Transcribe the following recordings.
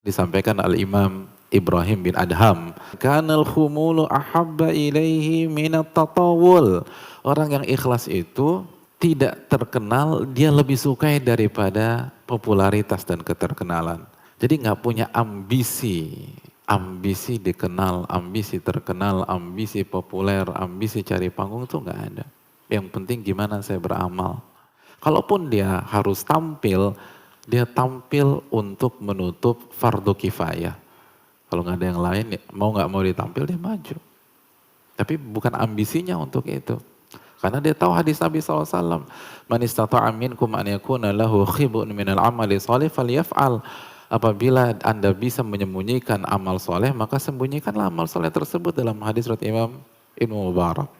Disampaikan Al-Imam Ibrahim bin Adham, kanal khumulu ahabba ilaihi minat tatawul. Orang yang ikhlas itu tidak terkenal, dia lebih sukai daripada popularitas dan keterkenalan. Jadi nggak punya ambisi, ambisi dikenal, ambisi terkenal, ambisi populer, ambisi cari panggung itu nggak ada. Yang penting gimana saya beramal. Kalaupun dia harus tampil, dia tampil untuk menutup fardu kifayah. Kalau nggak ada yang lain, mau nggak mau ditampil, dia maju. Tapi bukan ambisinya untuk itu. Karena dia tahu hadis Nabi SAW. Man istata'a minkum an yakuna lahu khibun minal amali sholih falyaf'al. Apabila Anda bisa menyembunyikan amal soleh, maka sembunyikanlah amal soleh tersebut dalam hadis riwayat Imam Ibnu Mubarak.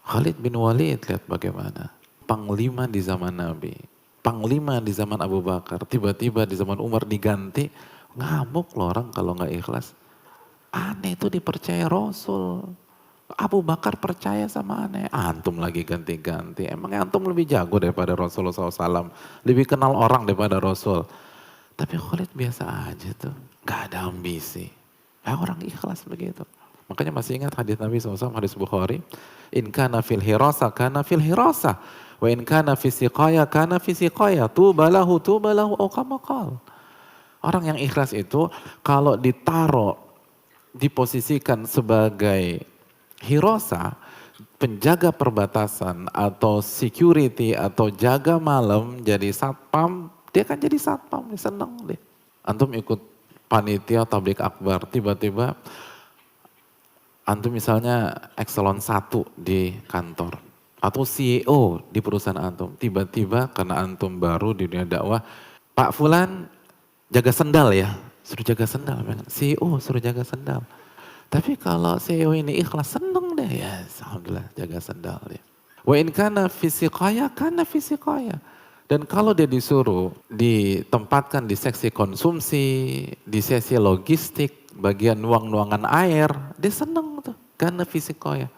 Khalid bin Walid, lihat bagaimana. Panglima di zaman Nabi. Panglima di zaman Abu Bakar. Tiba-tiba di zaman Umar diganti. Ngamuk loh orang kalau nggak ikhlas. Aneh itu dipercaya Rasul. Abu Bakar percaya sama aneh. Antum lagi ganti-ganti. Emangnya antum lebih jago daripada Rasulullah SAW. Lebih kenal orang daripada Rasul. Tapi Khalid biasa aja tuh. Gak ada ambisi. Orang ikhlas begitu. Makanya masih ingat hadis Nabi SAW, hadis Bukhari. In kana fil hirasa, kana fil hirasa. Wa in kana fi siqaya, kana fi siqaya. Tubalahu, au kama qala. Orang yang ikhlas itu kalau ditaruh, diposisikan sebagai hirosa, penjaga perbatasan atau security atau jaga malam jadi satpam, dia kan jadi satpam, dia seneng deh. Antum ikut panitia tablik akbar, tiba-tiba antum misalnya ekselon 1 di kantor atau CEO di perusahaan antum, tiba-tiba karena antum baru di dunia dakwah, Pak Fulan jaga sendal ya, suruh jaga sendal, CEO suruh jaga sendal. Tapi kalau CEO ini ikhlas, seneng deh ya, alhamdulillah jaga sendal dia. Wa in kana fisiqaya, kana fisiqaya. Dan kalau dia disuruh ditempatkan di seksi konsumsi, di sesi logistik, bagian nuang-nuangan air, dia seneng tuh, kana fisiqaya.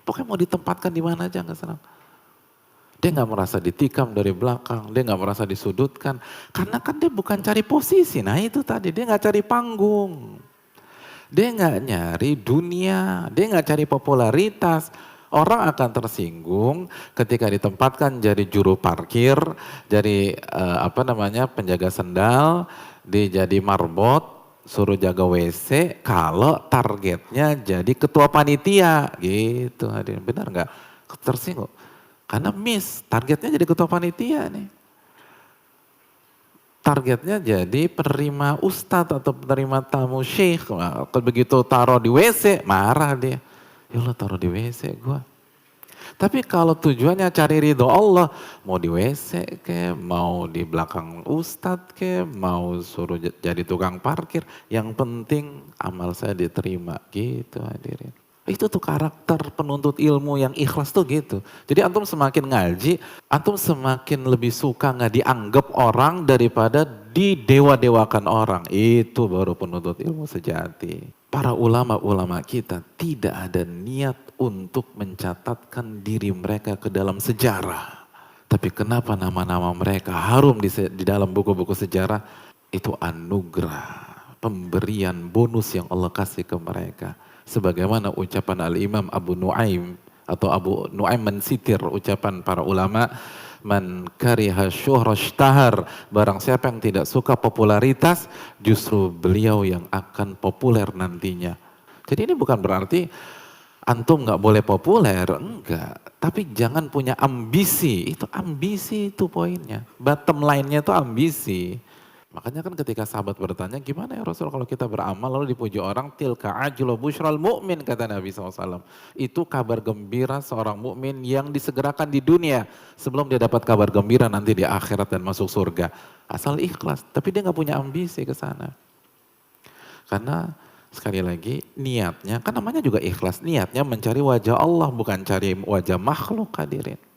Pokoknya mau ditempatkan di mana aja nggak senang. Dia nggak merasa ditikam dari belakang, dia nggak merasa disudutkan. Karena kan dia bukan cari posisi, nah itu tadi, dia nggak cari panggung. Dia nggak nyari dunia, dia nggak cari popularitas. Orang akan tersinggung ketika ditempatkan jadi juru parkir, jadi penjaga sendal, dia jadi marbot, suruh jaga WC, kalau targetnya jadi ketua panitia, gitu. Benar nggak? Tersinggung. Karena miss, targetnya jadi ketua panitia nih. Targetnya jadi penerima ustadz atau penerima tamu syekh. Begitu taruh di WC, marah dia. Ya Allah taruh di WC gua. Tapi kalau tujuannya cari ridho Allah, mau di WC ke, mau di belakang ustadz ke, mau suruh jadi tukang parkir, yang penting amal saya diterima, gitu hadirin. Itu tuh karakter penuntut ilmu yang ikhlas tuh gitu. Jadi antum semakin ngaji, antum semakin lebih suka nggak dianggap orang daripada didewa-dewakan orang. Itu baru penuntut ilmu sejati. Para ulama-ulama kita tidak ada niat untuk mencatatkan diri mereka ke dalam sejarah. Tapi kenapa nama-nama mereka harum di dalam buku-buku sejarah? Itu anugerah, pemberian bonus yang Allah kasih ke mereka. Sebagaimana ucapan Al-Imam Abu Nuaim atau Abu Nuaim mensitir ucapan para ulama, man kariha syuhra shtahar, barang siapa yang tidak suka popularitas, justru beliau yang akan populer nantinya. Jadi ini bukan berarti antum nggak boleh populer, enggak. Tapi jangan punya ambisi, itu poinnya. Bottom line-nya itu ambisi. Makanya kan ketika sahabat bertanya, gimana ya Rasul kalau kita beramal lalu dipuji orang, tilka ajlu busyral mu'min, kata Nabi SAW. Itu kabar gembira seorang mukmin yang disegerakan di dunia sebelum dia dapat kabar gembira nanti di akhirat dan masuk surga. Asal ikhlas, tapi dia nggak punya ambisi ke sana. Karena sekali lagi niatnya, kan namanya juga ikhlas, niatnya mencari wajah Allah bukan cari wajah makhluk hadirin.